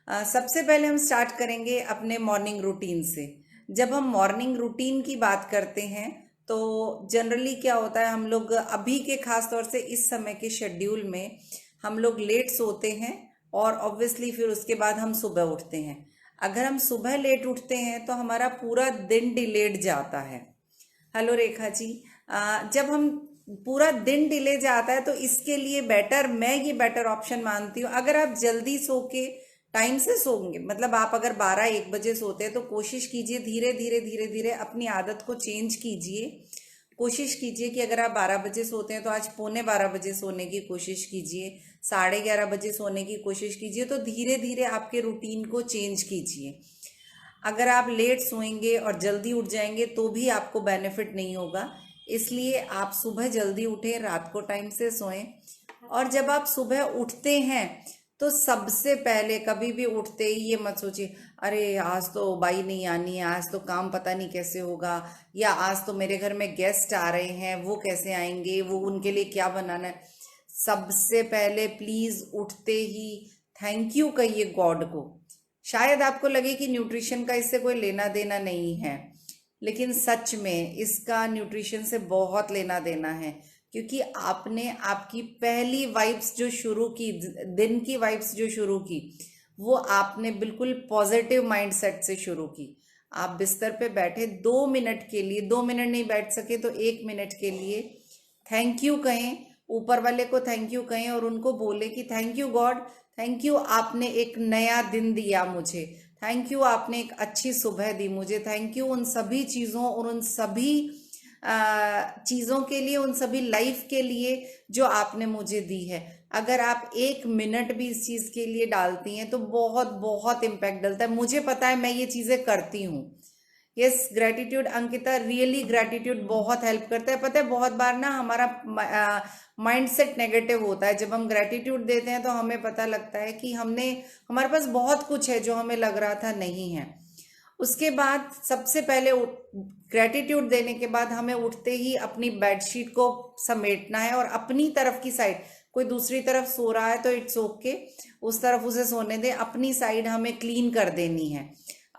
सबसे पहले हम स्टार्ट करेंगे अपने मॉर्निंग रूटीन से। जब हम मॉर्निंग रूटीन की बात करते हैं तो जनरली क्या होता है, हम लोग अभी के खास तौर से इस समय के शेड्यूल में हम लोग लेट सोते हैं और ऑब्वियसली फिर उसके बाद हम सुबह उठते हैं। अगर हम सुबह लेट उठते हैं तो हमारा पूरा दिन डिलेड जाता है। हेलो रेखा जी। जब हम पूरा दिन डिले जाता है तो इसके लिए बेटर, मैं ये बेटर ऑप्शन मानती हूँ, अगर आप जल्दी सो के टाइम से सोएंगे, मतलब आप अगर 12-1 बजे सोते हैं तो कोशिश कीजिए धीरे धीरे धीरे धीरे अपनी आदत को चेंज कीजिए। कोशिश कीजिए कि अगर आप 12 बजे सोते हैं तो आज पौने 12 बजे सोने की कोशिश कीजिए, 11:30 बजे सोने की कोशिश कीजिए। तो धीरे धीरे आपके रूटीन को चेंज कीजिए। अगर आप लेट सोएंगे और जल्दी उठ जाएंगे तो भी आपको बेनिफिट नहीं होगा। इसलिए आप सुबह जल्दी उठें, रात को टाइम से सोएं। और जब आप सुबह उठते हैं तो सबसे पहले कभी भी उठते ही ये मत सोचिए अरे आज तो बाई नहीं आनी है, आज तो काम पता नहीं कैसे होगा, या आज तो मेरे घर में गेस्ट आ रहे हैं, वो कैसे आएंगे, वो उनके लिए क्या बनाना है। सबसे पहले प्लीज उठते ही थैंक यू कहिए गॉड को। शायद आपको लगे कि न्यूट्रिशन का इससे कोई लेना देना नहीं है, लेकिन सच में इसका न्यूट्रिशन से बहुत लेना देना है। क्योंकि आपने आपकी पहली वाइब्स जो शुरू की, दिन की वाइब्स जो शुरू की, वो आपने बिल्कुल पॉजिटिव माइंडसेट से शुरू की। आप बिस्तर पे बैठे 2 मिनट के लिए, 2 मिनट नहीं बैठ सके तो 1 मिनट के लिए थैंक यू कहें, ऊपर वाले को थैंक यू कहें और उनको बोले कि thank you God, thank you आपने एक नया दिन दिया मुझे, थैंक यू आपने एक अच्छी सुबह दी मुझे, थैंक यू उन सभी चीज़ों और उन सभी चीज़ों के लिए, उन सभी लाइफ के लिए जो आपने मुझे दी है। अगर आप 1 मिनट भी इस चीज़ के लिए डालती हैं तो बहुत बहुत इम्पैक्ट डलता है। मुझे पता है, मैं ये चीज़ें करती हूँ। Yes, gratitude Ankita, really gratitude बहुत हेल्प करता है। पता है बहुत बार ना हमारा माइंडसेट नेगेटिव होता है, जब हम ग्रेटिट्यूड देते हैं तो हमें पता लगता है कि हमारे पास बहुत कुछ है जो हमें लग रहा था नहीं है। उसके बाद सबसे पहले ग्रेटिट्यूड देने के बाद हमें उठते ही अपनी बेडशीट को समेटना है और अपनी तरफ की साइड, कोई दूसरी तरफ सो रहा है तो इट्स ओके, उस तरफ उसे सोने दें, अपनी साइड हमें क्लीन कर देनी है।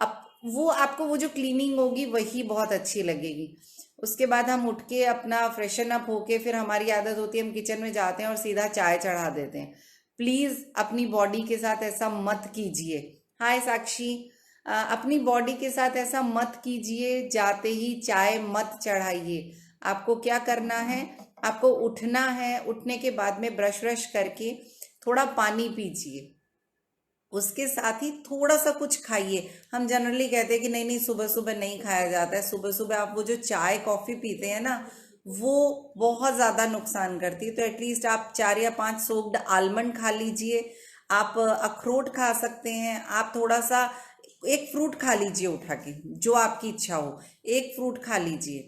अब वो आपको वो जो क्लीनिंग होगी वही बहुत अच्छी लगेगी। उसके बाद हम उठ के अपना फ्रेशन अप होके, फिर हमारी आदत होती है हम किचन में जाते हैं और सीधा चाय चढ़ा देते हैं। प्लीज अपनी बॉडी के साथ ऐसा मत कीजिए। हाय साक्षी। अपनी बॉडी के साथ ऐसा मत कीजिए, जाते ही चाय मत चढ़ाइए। आपको क्या करना है, आपको उठना है, उठने के बाद में ब्रश व्रश करके थोड़ा पानी पीजिए, उसके साथ ही थोड़ा सा कुछ खाइए। हम जनरली कहते हैं कि नहीं नहीं सुबह सुबह नहीं खाया जाता है। सुबह सुबह आप वो जो चाय कॉफ़ी पीते हैं ना, वो बहुत ज़्यादा नुकसान करती है। तो एटलीस्ट आप 4 या 5 सोक्ड आलमंड खा लीजिए, आप अखरोट खा सकते हैं, आप थोड़ा सा एक फ्रूट खा लीजिए उठा के, जो आपकी इच्छा हो, एक फ्रूट खा लीजिए,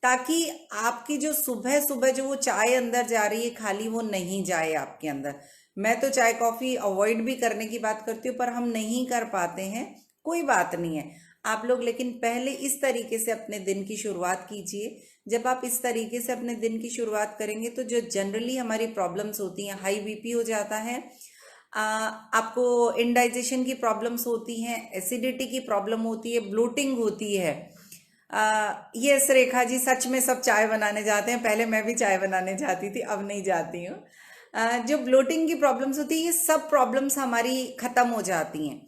ताकि आपकी जो सुबह सुबह जो वो चाय अंदर जा रही है खाली, वो नहीं जाए आपके अंदर। मैं तो चाय कॉफ़ी अवॉइड भी करने की बात करती हूँ, पर हम नहीं कर पाते हैं, कोई बात नहीं है। आप लोग लेकिन पहले इस तरीके से अपने दिन की शुरुआत कीजिए। जब आप इस तरीके से अपने दिन की शुरुआत करेंगे तो जो जनरली हमारी प्रॉब्लम्स होती हैं, हाई बीपी हो जाता है, आपको इनडाइजेशन की प्रॉब्लम्स होती हैं, एसिडिटी की प्रॉब्लम होती है, ब्लोटिंग होती है। यस रेखा जी, सच में सब चाय बनाने जाते हैं। पहले मैं भी चाय बनाने जाती थी, अब नहीं जाती हूँ। जो ब्लोटिंग की प्रॉब्लम्स होती है, ये सब प्रॉब्लम्स हमारी ख़त्म हो जाती हैं।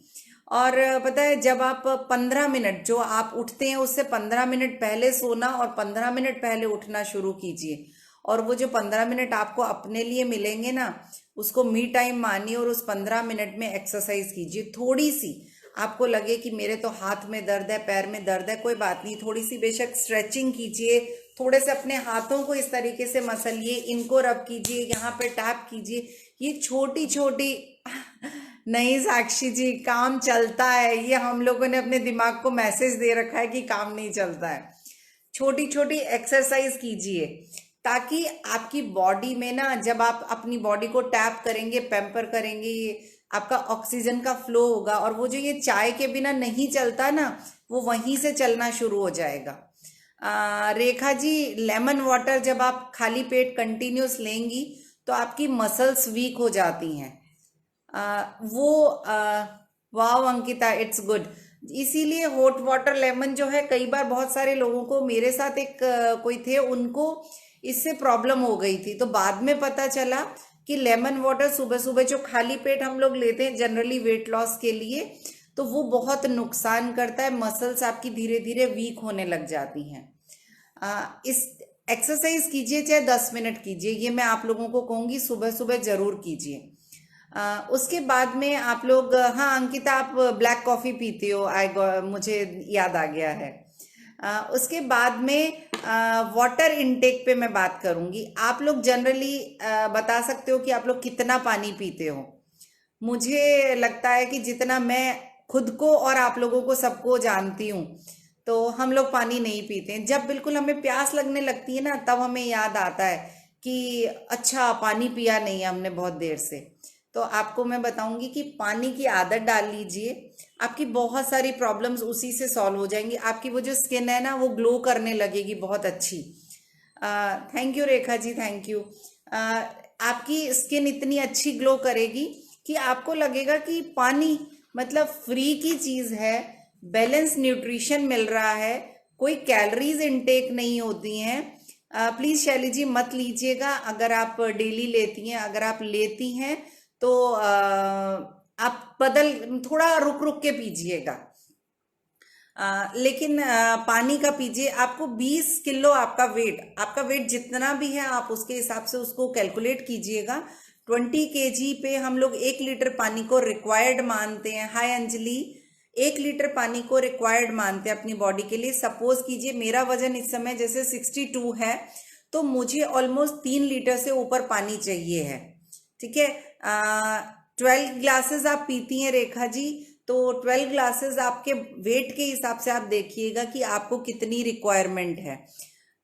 और पता है, जब आप 15 मिनट, जो आप उठते हैं उससे 15 मिनट पहले सोना और 15 मिनट पहले उठना शुरू कीजिए। और वो जो 15 मिनट आपको अपने लिए मिलेंगे ना, उसको मी टाइम मानिए और उस 15 मिनट में एक्सरसाइज कीजिए थोड़ी सी। आपको लगे कि मेरे तो हाथ में दर्द है, पैर में दर्द है, कोई बात नहीं, थोड़ी सी बेशक स्ट्रेचिंग कीजिए, थोड़े से अपने हाथों को इस तरीके से मसलिए, इनको रब कीजिए, यहाँ पे टैप कीजिए। ये छोटी छोटी नहीं साक्षी जी, काम चलता है, ये हम लोगों ने अपने दिमाग को मैसेज दे रखा है कि काम नहीं चलता है। छोटी छोटी एक्सरसाइज कीजिए, ताकि आपकी बॉडी में ना, जब आप अपनी बॉडी को टैप करेंगे, पैम्पर करेंगे, ये आपका ऑक्सीजन का फ्लो होगा और वो जो ये चाय के बिना नहीं चलता ना, वो वहीं से चलना शुरू हो जाएगा। रेखा जी, लेमन वाटर जब आप खाली पेट कंटिन्यूस लेंगी तो आपकी मसल्स वीक हो जाती हैं। वो वाह अंकिता, इट्स गुड। इसीलिए हॉट वाटर लेमन जो है, कई बार बहुत सारे लोगों को, मेरे साथ एक कोई थे, उनको इससे प्रॉब्लम हो गई थी, तो बाद में पता चला कि लेमन वाटर सुबह सुबह जो खाली पेट हम लोग लेते हैं जनरली वेट लॉस के लिए, तो वो बहुत नुकसान करता है, मसल्स आपकी धीरे धीरे वीक होने लग जाती हैं। इस एक्सरसाइज कीजिए, चाहे 10 मिनट कीजिए, ये मैं आप लोगों को कहूँगी, सुबह सुबह जरूर कीजिए। उसके बाद में आप लोग, हाँ अंकिता, आप ब्लैक कॉफ़ी पीते हो, मुझे याद आ गया है। उसके बाद में वाटर इनटेक पे मैं बात करूँगी। आप लोग जनरली बता सकते हो कि आप लोग कितना पानी पीते हो। मुझे लगता है कि जितना मैं खुद को और आप लोगों को सबको जानती हूँ, तो हम लोग पानी नहीं पीते हैं। जब बिल्कुल हमें प्यास लगने लगती है ना, तब हमें याद आता है कि अच्छा पानी पिया नहीं है हमने बहुत देर से। तो आपको मैं बताऊंगी कि पानी की आदत डाल लीजिए, आपकी बहुत सारी प्रॉब्लम्स उसी से सॉल्व हो जाएंगी। आपकी वो जो स्किन है ना, वो ग्लो करने लगेगी बहुत अच्छी। Thank you Rekha ji, thank you. आपकी स्किन इतनी अच्छी ग्लो करेगी कि आपको लगेगा कि पानी मतलब फ्री की चीज़ है, बैलेंस न्यूट्रिशन मिल रहा है, कोई कैलोरीज इनटेक नहीं होती हैं। प्लीज़ शैली जी मत लीजिएगा, अगर आप डेली लेती हैं, अगर आप लेती हैं तो आप बदल थोड़ा रुक रुक के पीजिएगा। लेकिन पानी का पीजिए। आपको 20 किलो आपका वेट जितना भी है, आप उसके हिसाब से उसको कैलकुलेट कीजिएगा। 20 kg पे हम लोग 1 लीटर पानी को रिक्वायर्ड मानते हैं। हाय अंजलि, 1 लीटर पानी को रिक्वायर्ड मानते हैं अपनी बॉडी के लिए। सपोज कीजिए मेरा वजन इस समय जैसे 62 है, तो मुझे ऑलमोस्ट 3 लीटर से ऊपर पानी चाहिए है। ठीक है, 12 ग्लासेस आप पीती हैं रेखा जी, तो 12 ग्लासेस आपके वेट के हिसाब से आप देखिएगा कि आपको कितनी रिक्वायरमेंट है।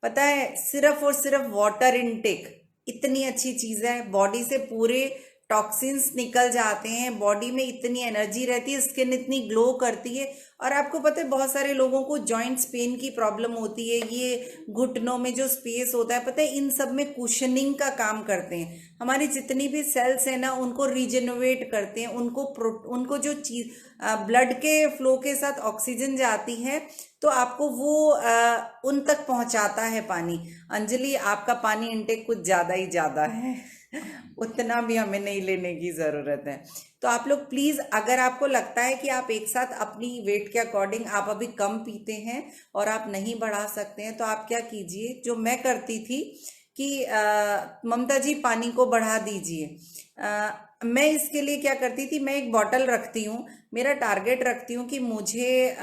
पता है, सिर्फ और सिर्फ वाटर इनटेक इतनी अच्छी चीज़ है, बॉडी से पूरे टॉक्सिन्स निकल जाते हैं, बॉडी में इतनी एनर्जी रहती है, स्किन इतनी ग्लो करती है। और आपको पता है बहुत सारे लोगों को जॉइंट्स पेन की प्रॉब्लम होती है, ये घुटनों में जो स्पेस होता है, पता है इन सब में कुशनिंग का काम करते हैं। हमारी जितनी भी सेल्स है ना, उनको रिजेनरेट करते हैं, उनको जो चीज ब्लड के फ्लो के साथ ऑक्सीजन जाती है, तो आपको वो उन तक पहुंचाता है पानी। अंजलि, आपका पानी इनटेक कुछ ज़्यादा ही ज़्यादा है उतना भी हमें नहीं लेने की ज़रूरत है। तो आप लोग प्लीज़, अगर आपको लगता है कि आप एक साथ अपनी वेट के अकॉर्डिंग आप अभी कम पीते हैं और आप नहीं बढ़ा सकते हैं, तो आप क्या कीजिए, जो मैं करती थी कि ममता जी पानी को बढ़ा दीजिए। मैं इसके लिए क्या करती थी, मैं एक बॉटल रखती हूँ, मेरा टारगेट रखती हूँ कि मुझे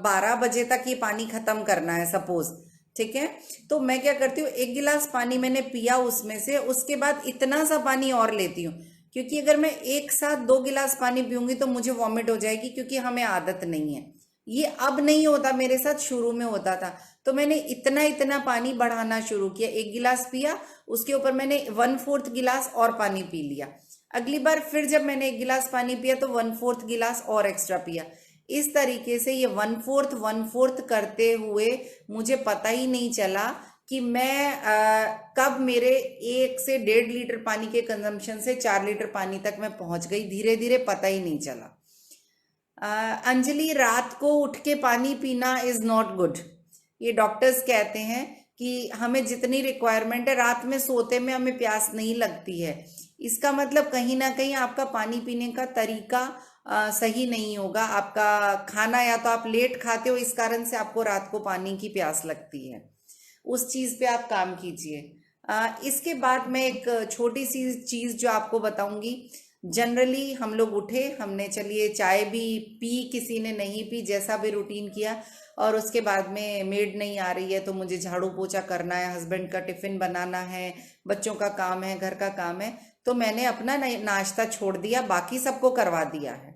12 बजे तक ये पानी ख़त्म करना है सपोज। ठीक है, तो मैं क्या करती हूँ, 1 गिलास पानी मैंने पिया उसमें से, उसके बाद इतना सा पानी और लेती हूँ, क्योंकि अगर मैं एक साथ 2 गिलास पानी पीऊंगी तो मुझे वॉमिट हो जाएगी, क्योंकि हमें आदत नहीं है। ये अब नहीं होता, मेरे साथ शुरू में होता था। तो मैंने इतना इतना पानी बढ़ाना शुरू किया, 1 गिलास पिया, उसके ऊपर मैंने 1/4 गिलास और पानी पी लिया। अगली बार फिर जब मैंने 1 गिलास पानी पिया तो 1/4 गिलास और एक्स्ट्रा पिया। इस तरीके से ये 1/4 करते हुए मुझे पता ही नहीं चला कि मैं कब मेरे 1 से 1.5 लीटर पानी के कंजम्पशन से 4 लीटर पानी तक मैं पहुंच गई, धीरे धीरे पता ही नहीं चला। अंजलि, रात को उठ के पानी पीना इज नॉट गुड। ये डॉक्टर्स कहते हैं कि हमें जितनी रिक्वायरमेंट है, रात में सोते में हमें प्यास नहीं लगती है। इसका मतलब कहीं ना कहीं आपका पानी पीने का तरीका सही नहीं होगा। आपका खाना, या तो आप लेट खाते हो, इस कारण से आपको रात को पानी की प्यास लगती है। उस चीज़ पे आप काम कीजिए। इसके बाद मैं एक छोटी सी चीज़ जो आपको बताऊंगी। जनरली हम लोग उठे, हमने चलिए चाय भी पी, किसी ने नहीं पी, जैसा भी रूटीन किया, और उसके बाद में मेड नहीं आ रही है तो मुझे झाड़ू पोछा करना है, हस्बैंड का टिफिन बनाना है, बच्चों का काम है, घर का काम है, तो मैंने अपना नाश्ता छोड़ दिया, बाकी सबको करवा दिया है।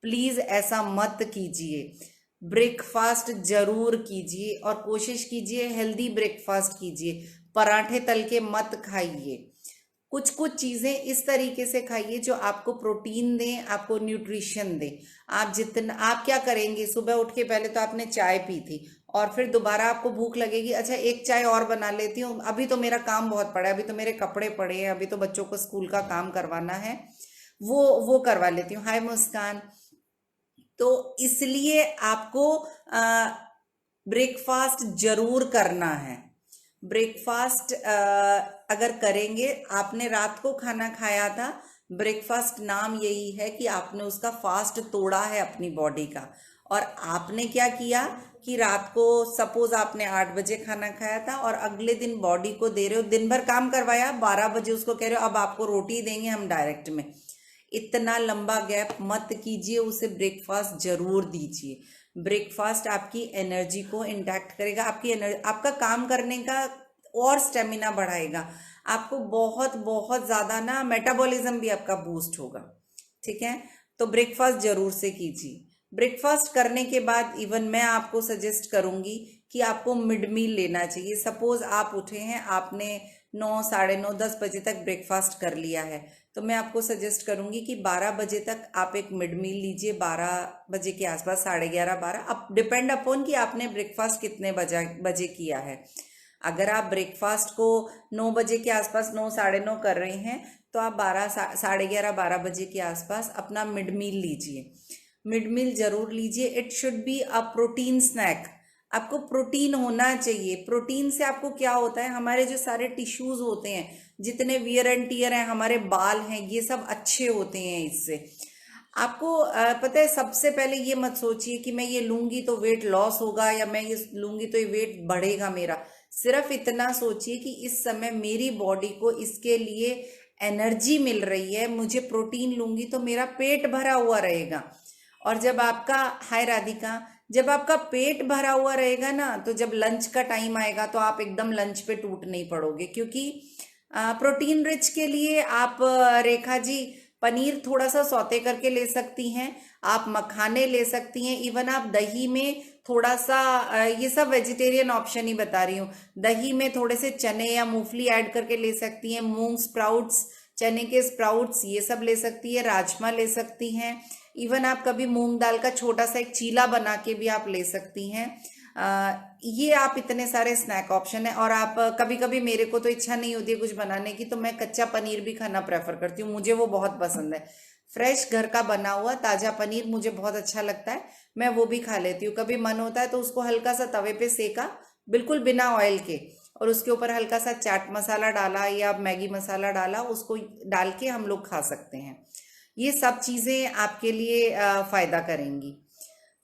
प्लीज़ ऐसा मत कीजिए, ब्रेकफास्ट जरूर कीजिए, और कोशिश कीजिए हेल्दी ब्रेकफास्ट कीजिए। पराठे तल के मत खाइए, कुछ कुछ चीज़ें इस तरीके से खाइए जो आपको प्रोटीन दें, आपको न्यूट्रिशन दें। आप क्या करेंगे, सुबह उठ के पहले तो आपने चाय पी थी, और फिर दोबारा आपको भूख लगेगी, अच्छा एक चाय और बना लेती हूँ, अभी तो मेरा काम बहुत पड़ा है, अभी तो मेरे कपड़े पड़े हैं, अभी तो बच्चों को स्कूल का काम करवाना है, वो करवा लेती हूँ। हाय मुस्कान, तो इसलिए आपको ब्रेकफास्ट जरूर करना है। ब्रेकफास्ट अगर करेंगे, आपने रात को खाना खाया था, ब्रेकफास्ट नाम यही है कि आपने उसका फास्ट तोड़ा है अपनी बॉडी का। और आपने क्या किया कि रात को सपोज आपने 8 बजे खाना खाया था और अगले दिन बॉडी को दे रहे हो, दिन भर काम करवाया, 12 बजे उसको कह रहे हो अब आपको रोटी देंगे हम डायरेक्ट में। इतना लंबा गैप मत कीजिए, उसे ब्रेकफास्ट जरूर दीजिए। ब्रेकफास्ट आपकी एनर्जी को इंटैक्ट करेगा, आपका काम करने का और स्टेमिना बढ़ाएगा, आपको बहुत बहुत ज़्यादा ना मेटाबॉलिज्म भी आपका बूस्ट होगा। ठीक है, तो ब्रेकफास्ट जरूर से कीजिए। ब्रेकफास्ट करने के बाद इवन मैं आपको सजेस्ट करूंगी कि आपको मिड मील लेना चाहिए। सपोज आप उठे हैं, आपने 9, साढ़े 9, 10 बजे तक ब्रेकफास्ट कर लिया है, तो मैं आपको सजेस्ट करूंगी कि 12 बजे तक आप एक मिड मील लीजिए। 12 बजे के आसपास, 11:30, 12, अब डिपेंड अपॉन कि आपने ब्रेकफास्ट कितने बजे किया है। अगर आप ब्रेकफास्ट को 9 बजे के आसपास, 9, साढ़े 9 कर रहे हैं, तो आप 12, साढ़े 11, 12 बजे के आसपास अपना मिड मील लीजिए। मिड मील जरूर लीजिए। It should be a protein snack. आपको प्रोटीन होना चाहिए। प्रोटीन से आपको क्या होता है, हमारे जो सारे टिश्यूज होते हैं, जितने वियर एंड टियर हैं, हमारे बाल हैं, ये सब अच्छे होते हैं इससे। आपको पता है, सबसे पहले ये मत सोचिए कि मैं ये लूंगी तो वेट लॉस होगा या मैं ये लूंगी तो ये वेट बढ़ेगा मेरा। सिर्फ इतना सोचिए कि इस समय मेरी बॉडी को इसके लिए एनर्जी मिल रही है, मुझे प्रोटीन लूंगी तो मेरा पेट भरा हुआ रहेगा। और जब आपका, हाय राधिका, जब आपका पेट भरा हुआ रहेगा ना, तो जब लंच का टाइम आएगा तो आप एकदम लंच पे टूट नहीं पड़ोगे। क्योंकि प्रोटीन रिच के लिए आप रेखा जी पनीर थोड़ा सा सौते करके ले सकती हैं, आप मखाने ले सकती हैं, इवन आप दही में थोड़ा सा ये सब वेजिटेरियन ऑप्शन ही बता रही हूँ, दही में थोड़े से चने या मूंगफली ऐड करके ले सकती हैं, मूंग स्प्राउट्स, चने के स्प्राउट्स, ये सब ले सकती है, राजमा ले सकती हैं, इवन आप कभी मूंग दाल का छोटा सा एक चीला बना के भी आप ले सकती हैं। ये आप इतने सारे स्नैक ऑप्शन है। और आप कभी कभी, मेरे को तो इच्छा नहीं होती है कुछ बनाने की, तो मैं कच्चा पनीर भी खाना प्रेफर करती हूँ, मुझे वो बहुत पसंद है। फ्रेश घर का बना हुआ ताजा पनीर मुझे बहुत अच्छा लगता है, मैं वो भी खा लेती हूँ। कभी मन होता है तो उसको हल्का सा तवे पे सेका, बिल्कुल बिना ऑयल के, और उसके ऊपर हल्का सा चाट मसाला डाला या मैगी मसाला डाला, उसको डाल के हम लोग खा सकते हैं। ये सब चीज़ें आपके लिए फायदा करेंगी।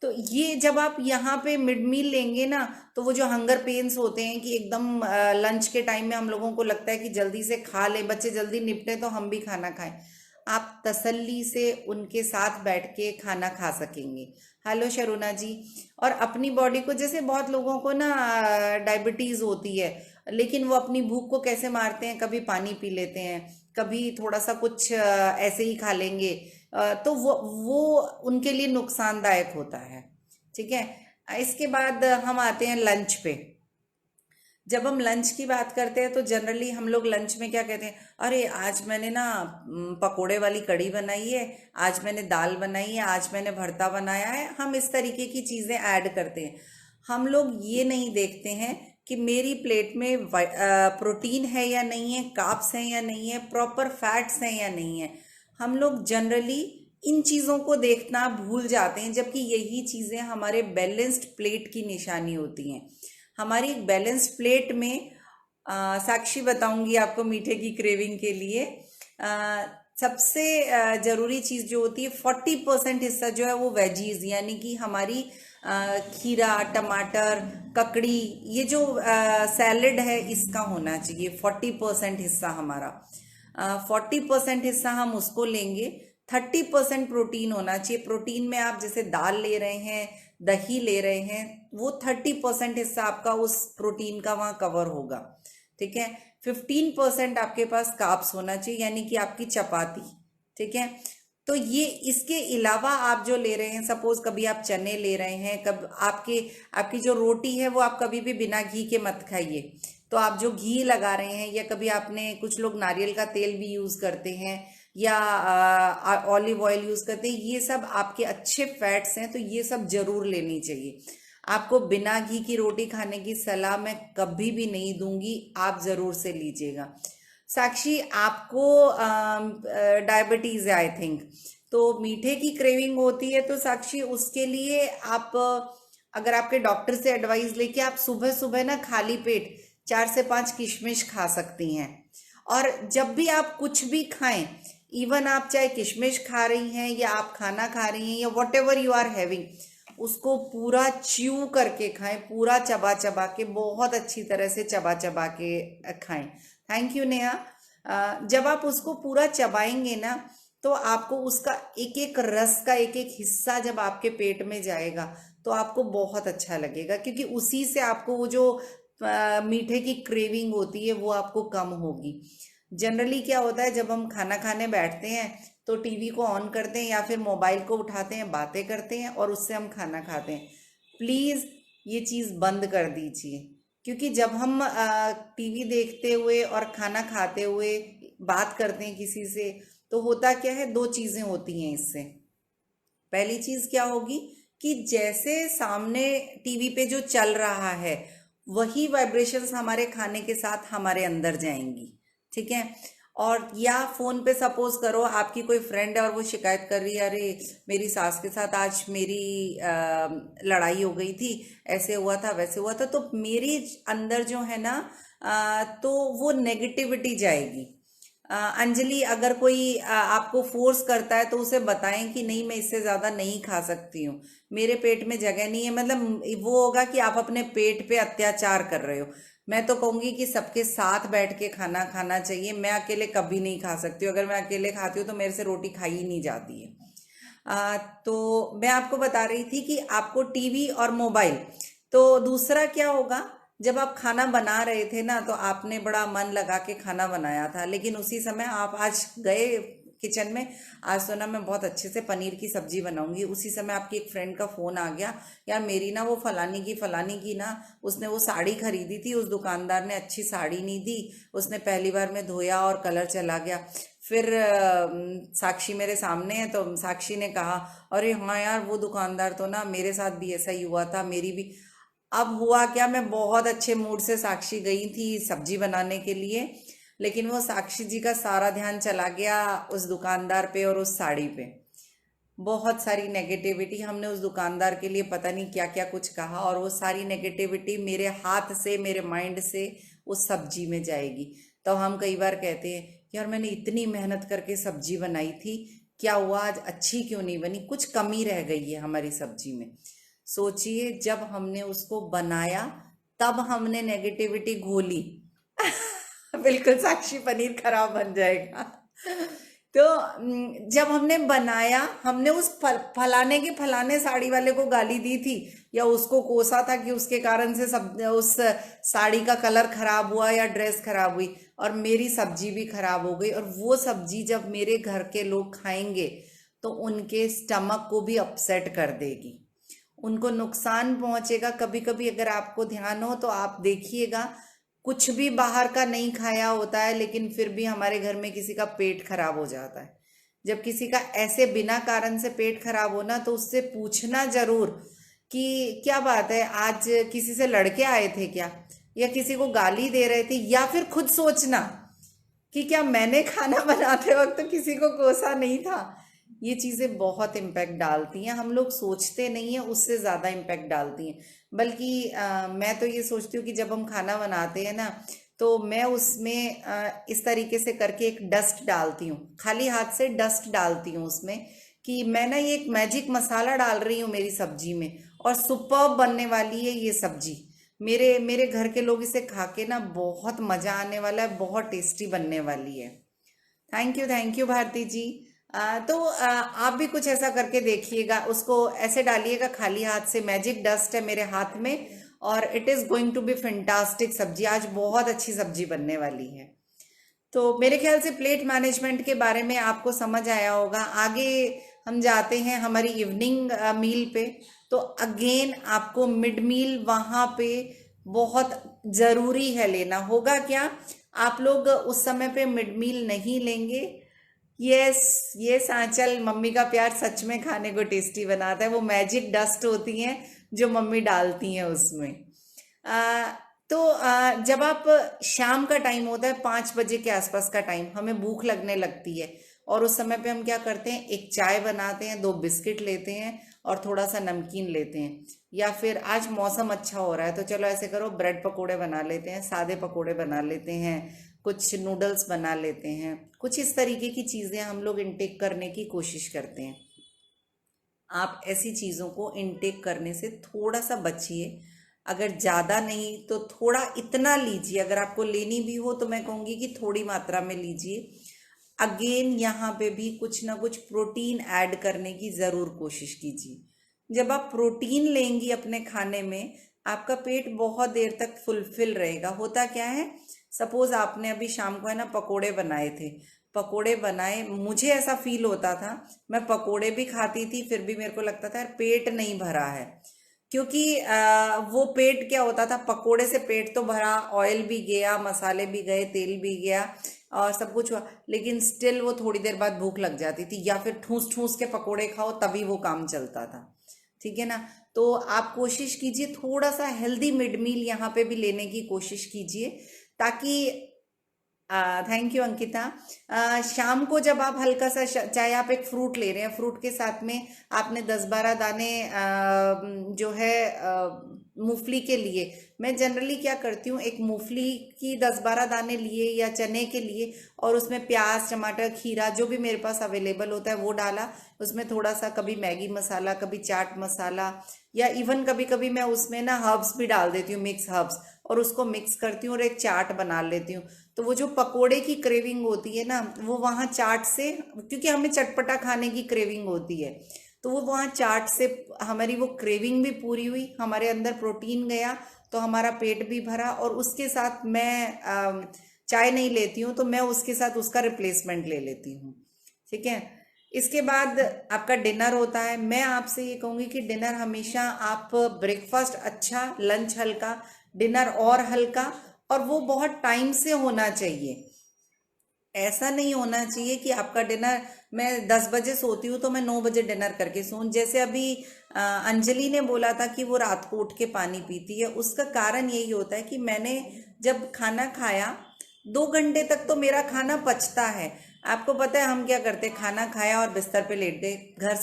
तो ये जब आप यहाँ पे मिड मील लेंगे ना, तो वो जो हंगर पेन्स होते हैं कि एकदम लंच के टाइम में हम लोगों को लगता है कि जल्दी से खा ले, बच्चे जल्दी निपटे तो हम भी खाना खाएं, आप तसल्ली से उनके साथ बैठ के खाना खा सकेंगे। हेलो शरुणा जी। और अपनी बॉडी को, जैसे बहुत लोगों को ना डायबिटीज होती है, लेकिन वो अपनी भूख को कैसे मारते हैं, कभी पानी पी लेते हैं, कभी थोड़ा सा कुछ ऐसे ही खा लेंगे, तो वो उनके लिए नुकसानदायक होता है। ठीक है, इसके बाद हम आते हैं लंच पे। जब हम लंच की बात करते हैं तो जनरली हम लोग लंच में क्या कहते हैं, अरे आज मैंने ना पकोड़े वाली कढ़ी बनाई है, आज मैंने दाल बनाई है, आज मैंने भरता बनाया है। हम इस तरीके की चीज़ें ऐड करते हैं। हम लोग ये नहीं देखते हैं कि मेरी प्लेट में प्रोटीन है या नहीं है, कार्ब्स हैं या नहीं है, प्रॉपर फैट्स हैं या नहीं है। हम लोग जनरली इन चीज़ों को देखना भूल जाते हैं, जबकि यही चीज़ें हमारे बैलेंस्ड प्लेट की निशानी होती हैं। हमारी एक बैलेंस्ड प्लेट में साक्षी बताऊंगी आपको, मीठे की क्रेविंग के लिए सबसे ज़रूरी चीज़ जो होती है, 40% हिस्सा जो है वो वेजीज, यानी कि हमारी खीरा, टमाटर, ककड़ी, ये जो सैलड है इसका होना चाहिए 40% हिस्सा हमारा। 40% हिस्सा हम उसको लेंगे। 30% प्रोटीन होना चाहिए। प्रोटीन में आप जैसे दाल ले रहे हैं, दही ले रहे हैं, वो 30% हिस्सा आपका उस प्रोटीन का वहाँ कवर होगा। ठीक है, 15% आपके पास कार्ब्स होना चाहिए, यानी कि आपकी चपाती। ठीक है, तो ये इसके अलावा आप जो ले रहे हैं, सपोज कभी आप चने ले रहे हैं, कब आपकी जो रोटी है वो आप कभी भी बिना घी के मत खाइए। तो आप जो घी लगा रहे हैं, या कभी आपने, कुछ लोग नारियल का तेल भी यूज़ करते हैं या ऑलिव ऑयल यूज़ करते हैं, ये सब आपके अच्छे फैट्स हैं, तो ये सब जरूर लेनी चाहिए। आपको बिना घी की रोटी खाने की सलाह मैं कभी भी नहीं दूंगी, आप ज़रूर से लीजिएगा। साक्षी, आपको डायबिटीज़ है आई थिंक, तो मीठे की क्रेविंग होती है तो साक्षी उसके लिए आप अगर आपके डॉक्टर से एडवाइस लेके आप सुबह सुबह ना खाली पेट 4 से 5 किशमिश खा सकती हैं। और जब भी आप कुछ भी खाएं, इवन आप चाहे किशमिश खा रही हैं या आप खाना खा रही हैं या whatever you are having, उसको पूरा च्यू करके खाएं, पूरा चबा चबा के, बहुत अच्छी तरह से चबा चबा के खाएं। Thank you Neha. जब आप उसको पूरा चबाएंगे ना तो आपको उसका एक एक रस का एक एक हिस्सा जब आपके पेट में जाएगा तो आपको बहुत अच्छा लगेगा, क्योंकि उसी से आपको वो जो मीठे की क्रेविंग होती है वो आपको कम होगी। जनरली क्या होता है, जब हम खाना खाने बैठते हैं तो टीवी को ऑन करते हैं या फिर मोबाइल को उठाते हैं, बातें करते हैं और उससे हम खाना खाते हैं। प्लीज़ ये चीज़ बंद कर दीजिए, क्योंकि जब हम टीवी देखते हुए और खाना खाते हुए बात करते हैं किसी से तो होता क्या है, दो चीज़ें होती हैं इससे। पहली चीज़ क्या होगी कि जैसे सामने टीवी पे जो चल रहा है वही वाइब्रेशंस हमारे खाने के साथ हमारे अंदर जाएंगी, ठीक है। और या फोन पे सपोज करो आपकी कोई फ्रेंड है और वो शिकायत कर रही है, अरे मेरी सास के साथ आज मेरी लड़ाई हो गई थी, ऐसे हुआ था वैसे हुआ था, तो मेरी अंदर जो है ना तो वो नेगेटिविटी जाएगी। अंजलि, अगर कोई आपको फोर्स करता है तो उसे बताएं कि नहीं मैं इससे ज़्यादा नहीं खा सकती हूँ, मेरे पेट में जगह नहीं है। मतलब वो होगा कि आप अपने पेट पे अत्याचार कर रहे हो। मैं तो कहूँगी कि सबके साथ बैठ के खाना खाना चाहिए। मैं अकेले कभी नहीं खा सकती हूँ, अगर मैं अकेले खाती हूँ तो मेरे से रोटी खाई ही नहीं जाती है। तो मैं आपको बता रही थी कि आपको टीवी और मोबाइल, तो दूसरा क्या होगा, जब आप खाना बना रहे थे ना तो आपने बड़ा मन लगा के खाना बनाया था, लेकिन उसी समय आप आज गए किचन में, आज तो ना मैं बहुत अच्छे से पनीर की सब्जी बनाऊंगी, उसी समय आपकी एक फ्रेंड का फोन आ गया, यार मेरी ना वो फलानी की ना उसने वो साड़ी खरीदी थी, उस दुकानदार ने अच्छी साड़ी नहीं दी, उसने पहली बार में धोया और कलर चला गया। फिर साक्षी मेरे सामने है तो साक्षी ने कहा, अरे हाँ यार वो दुकानदार तो ना मेरे साथ भी ऐसा ही हुआ था, मेरी भी। अब हुआ क्या, मैं बहुत अच्छे मूड से साक्षी गई थी सब्जी बनाने के लिए, लेकिन वो साक्षी जी का सारा ध्यान चला गया उस दुकानदार पे और उस साड़ी पे। बहुत सारी नेगेटिविटी हमने उस दुकानदार के लिए पता नहीं क्या क्या कुछ कहा, और वो सारी नेगेटिविटी मेरे हाथ से, मेरे माइंड से उस सब्जी में जाएगी। तो हम कई बार कहते हैं, यार मैंने इतनी मेहनत करके सब्जी बनाई थी, क्या हुआ आज अच्छी क्यों नहीं बनी, कुछ कमी रह गई है हमारी सब्जी में। सोचिए जब हमने उसको बनाया तब हमने नेगेटिविटी घोली। बिल्कुल साक्षी, पनीर खराब बन जाएगा। तो जब हमने बनाया, हमने उस फलाने के फलाने साड़ी वाले को गाली दी थी या उसको कोसा था कि उसके कारण से सब उस साड़ी का कलर खराब हुआ या ड्रेस खराब हुई, और मेरी सब्जी भी खराब हो गई। और वो सब्जी जब मेरे घर के लोग खाएंगे तो उनके स्टमक को भी अपसेट कर देगी, उनको नुकसान पहुंचेगा। कभी कभी अगर आपको ध्यान हो तो आप देखिएगा, कुछ भी बाहर का नहीं खाया होता है लेकिन फिर भी हमारे घर में किसी का पेट खराब हो जाता है। जब किसी का ऐसे बिना कारण से पेट खराब हो ना तो उससे पूछना जरूर कि क्या बात है, आज किसी से लड़के आए थे क्या, या किसी को गाली दे रहे थे, या फिर खुद सोचना कि क्या मैंने खाना बनाते वक्त तो किसी को कोसा नहीं था। ये चीज़ें बहुत इम्पैक्ट डालती हैं, हम लोग सोचते नहीं हैं, उससे ज़्यादा इम्पैक्ट डालती हैं। बल्कि मैं तो ये सोचती हूँ कि जब हम खाना बनाते हैं ना तो मैं उसमें इस तरीके से करके एक डस्ट डालती हूँ, खाली हाथ से डस्ट डालती हूँ उसमें, कि मैं ना ये एक मैजिक मसाला डाल रही हूँ मेरी सब्जी में, और सुपर्ब बनने वाली है ये सब्जी। मेरे मेरे घर के लोग इसे खा के ना बहुत मज़ा आने वाला है, बहुत टेस्टी बनने वाली है। थैंक यू भारती जी। तो आप भी कुछ ऐसा करके देखिएगा, उसको ऐसे डालिएगा खाली हाथ से, मैजिक डस्ट है मेरे हाथ में, और it is going to be fantastic sabzi, आज बहुत अच्छी सब्जी बनने वाली है। तो मेरे ख्याल से प्लेट मैनेजमेंट के बारे में आपको समझ आया होगा। आगे हम जाते हैं हमारी इवनिंग मील पे। तो अगेन आपको मिड मील वहाँ पे बहुत ज़रूरी है लेना। होगा क्या, आप लोग उस समय पे मिड मील नहीं लेंगे। ये आंचल, मम्मी का प्यार सच में खाने को टेस्टी बनाता है, वो मैजिक डस्ट होती हैं जो मम्मी डालती हैं उसमें। आ, तो जब आप शाम का टाइम होता है 5 बजे के आसपास का टाइम, हमें भूख लगने लगती है और उस समय पे हम क्या करते हैं, एक चाय बनाते हैं, 2 बिस्किट लेते हैं और थोड़ा सा नमकीन लेते हैं। या फिर आज मौसम अच्छा हो रहा है तो चलो ऐसे करो, ब्रेड पकोड़े बना लेते हैं, सादे पकोड़े बना लेते हैं, कुछ नूडल्स बना लेते हैं। कुछ इस तरीके की चीज़ें हम लोग इनटेक करने की कोशिश करते हैं। आप ऐसी चीज़ों को इनटेक करने से थोड़ा सा बचिए। अगर ज़्यादा नहीं तो थोड़ा इतना लीजिए, अगर आपको लेनी भी हो तो मैं कहूँगी कि थोड़ी मात्रा में लीजिए। अगेन यहाँ पे भी कुछ ना कुछ प्रोटीन ऐड करने की ज़रूर कोशिश कीजिए। जब आप प्रोटीन लेंगी अपने खाने में, आपका पेट बहुत देर तक फुलफिल रहेगा। होता क्या है, सपोज आपने अभी शाम को है ना पकोड़े बनाए थे, पकोड़े बनाए, मुझे ऐसा फील होता था, मैं पकोड़े भी खाती थी फिर भी मेरे को लगता था यार पेट नहीं भरा है। क्योंकि वो पेट क्या होता था, पकोड़े से पेट तो भरा, ऑयल भी गया, मसाले भी गए, तेल भी गया और सब कुछ हुआ, लेकिन स्टिल वो थोड़ी देर बाद भूख लग जाती थी, या फिर ठूस ठूस के पकोड़े खाओ तभी वो काम चलता था। ठीक है ना। तो आप कोशिश कीजिए थोड़ा सा हेल्दी मिड मील यहाँ पे भी लेने की कोशिश कीजिए, ताकि थैंक यू अंकिता। शाम को जब आप हल्का सा चाहे आप एक फ्रूट ले रहे हैं, फ्रूट के साथ में आपने 10-12 दाने जो है मूंगफली के लिए, मैं जनरली क्या करती हूँ, एक मूंगफली की 10-12 दाने लिए या चने के लिए, और उसमें प्याज टमाटर खीरा जो भी मेरे पास अवेलेबल होता है वो डाला, उसमें थोड़ा सा कभी मैगी मसाला, कभी चाट मसाला, या इवन कभी कभी मैं उसमें ना हर्ब्स भी डाल देती हूँ, मिक्स हर्ब्स, और उसको मिक्स करती हूँ और एक चाट बना लेती हूँ। तो वो जो पकोड़े की क्रेविंग होती है ना, वो वहाँ चाट से, क्योंकि हमें चटपटा खाने की क्रेविंग होती है, तो वो वहाँ चाट से हमारी वो क्रेविंग भी पूरी हुई, हमारे अंदर प्रोटीन गया, तो हमारा पेट भी भरा। और उसके साथ मैं चाय नहीं लेती हूँ तो मैं उसके साथ उसका रिप्लेसमेंट ले लेती हूँ। ठीक है। इसके बाद आपका डिनर होता है। मैं आपसे ये कहूँगी कि डिनर हमेशा आप, ब्रेकफास्ट अच्छा, लंच हल्का, डिनर और हल्का, और वो बहुत टाइम से होना चाहिए। ऐसा नहीं होना चाहिए कि आपका डिनर, मैं 10 बजे सोती हूँ तो मैं 9 बजे डिनर करके सोऊं। जैसे अभी अंजलि ने बोला था कि वो रात को उठ के पानी पीती है, उसका कारण यही होता है कि मैंने जब खाना खाया 2 घंटे तक तो मेरा खाना पचता है। आपको पता है हम क्या करते हैं, खाना खाया और बिस्तर पे लेट गए,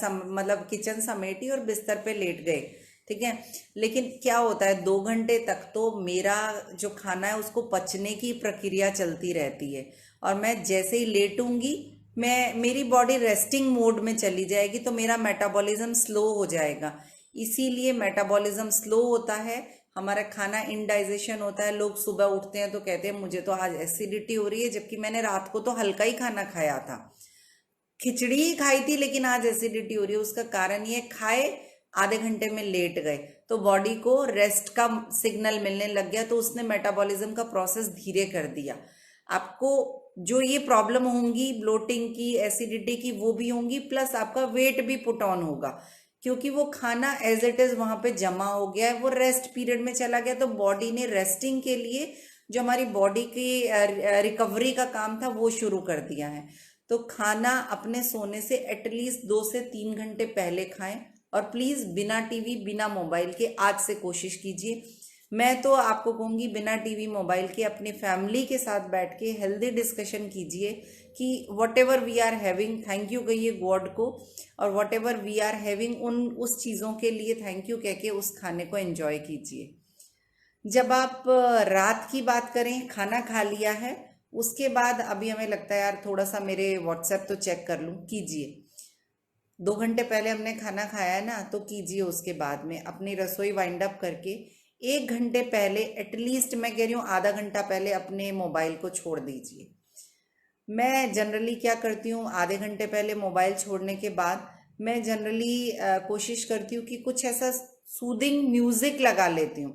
मतलब किचन समेटी और बिस्तर पे लेट गए। ठीक है। लेकिन क्या होता है, 2 घंटे तक तो मेरा जो खाना है उसको पचने की प्रक्रिया चलती रहती है, और मैं जैसे ही लेटूंगी, मेरी बॉडी रेस्टिंग मोड में चली जाएगी, तो मेरा मेटाबॉलिज्म स्लो हो जाएगा। इसीलिए मेटाबॉलिज्म स्लो होता है, हमारा खाना इनडाइजेशन होता है। लोग सुबह उठते हैं तो कहते हैं मुझे तो आज एसिडिटी हो रही है, जबकि मैंने रात को तो हल्का ही खाना खाया था, खिचड़ी ही खाई थी, लेकिन आज एसिडिटी हो रही है। उसका कारण ये, खाए आधे घंटे में लेट गए, तो बॉडी को रेस्ट का सिग्नल मिलने लग गया, तो उसने मेटाबॉलिज्म का प्रोसेस धीरे कर दिया। आपको जो ये प्रॉब्लम होंगी ब्लोटिंग की, एसिडिटी की, वो भी होंगी, प्लस आपका वेट भी पुट ऑन होगा, क्योंकि वो खाना एज इट इज वहां पे जमा हो गया है, वो रेस्ट पीरियड में चला गया, तो बॉडी ने रेस्टिंग के लिए जो हमारी बॉडी की रिकवरी का काम था वो शुरू कर दिया है। तो खाना अपने सोने से एटलीस्ट 2 से 3 घंटे पहले खाएं, और प्लीज़ बिना टीवी बिना मोबाइल के आज से कोशिश कीजिए। मैं तो आपको कहूँगी बिना टीवी मोबाइल के अपनी फैमिली के साथ बैठ के हेल्दी डिस्कशन कीजिए कि whatever we are having, thank you कहिए गॉड को, और whatever we are having उस चीज़ों के लिए थैंक यू कह के उस खाने को एंजॉय कीजिए। जब आप रात की बात करें, खाना खा लिया है, उसके बाद अभी हमें लगता है यार थोड़ा सा मेरे व्हाट्सएप तो चेक कर लूँ, कीजिए। 2 घंटे पहले हमने खाना खाया है ना, तो कीजिए। उसके बाद में अपनी रसोई वाइंड अप करके 1 घंटे पहले, एटलीस्ट मैं कह रही हूँ आधा घंटा पहले, अपने मोबाइल को छोड़ दीजिए। मैं जनरली क्या करती हूँ, आधे घंटे पहले मोबाइल छोड़ने के बाद मैं जनरली कोशिश करती हूँ कि कुछ ऐसा सूदिंग म्यूजिक लगा लेती हूँ।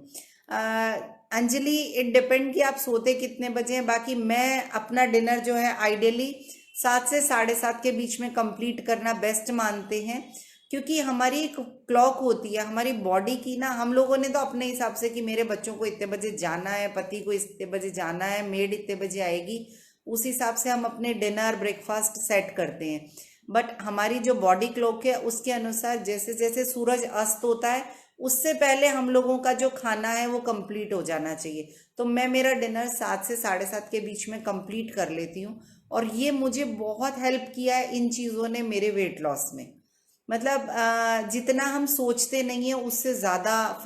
अंजलि, इट डिपेंड कि आप सोते कितने बजे हैं। बाकी मैं अपना डिनर जो है आइडियली 7 से 7:30 के बीच में कंप्लीट करना बेस्ट मानते हैं, क्योंकि हमारी एक क्लॉक होती है हमारी बॉडी की ना। हम लोगों ने तो अपने हिसाब से कि मेरे बच्चों को इतने बजे जाना है, पति को इतने बजे जाना है, मेड इतने बजे आएगी, उस हिसाब से हम अपने डिनर ब्रेकफास्ट सेट करते हैं। बट हमारी जो बॉडी क्लॉक है उसके अनुसार जैसे जैसे सूरज अस्त होता है, उससे पहले हम लोगों का जो खाना है वो कंप्लीट हो जाना चाहिए। तो मैं मेरा डिनर 7 से 7:30 के बीच में कंप्लीट कर लेती हूँ। और ये मुझे बहुत हेल्प किया है इन चीज़ों ने मेरे वेट लॉस में। मतलब जितना हम सोचते नहीं है उससे ज़्यादा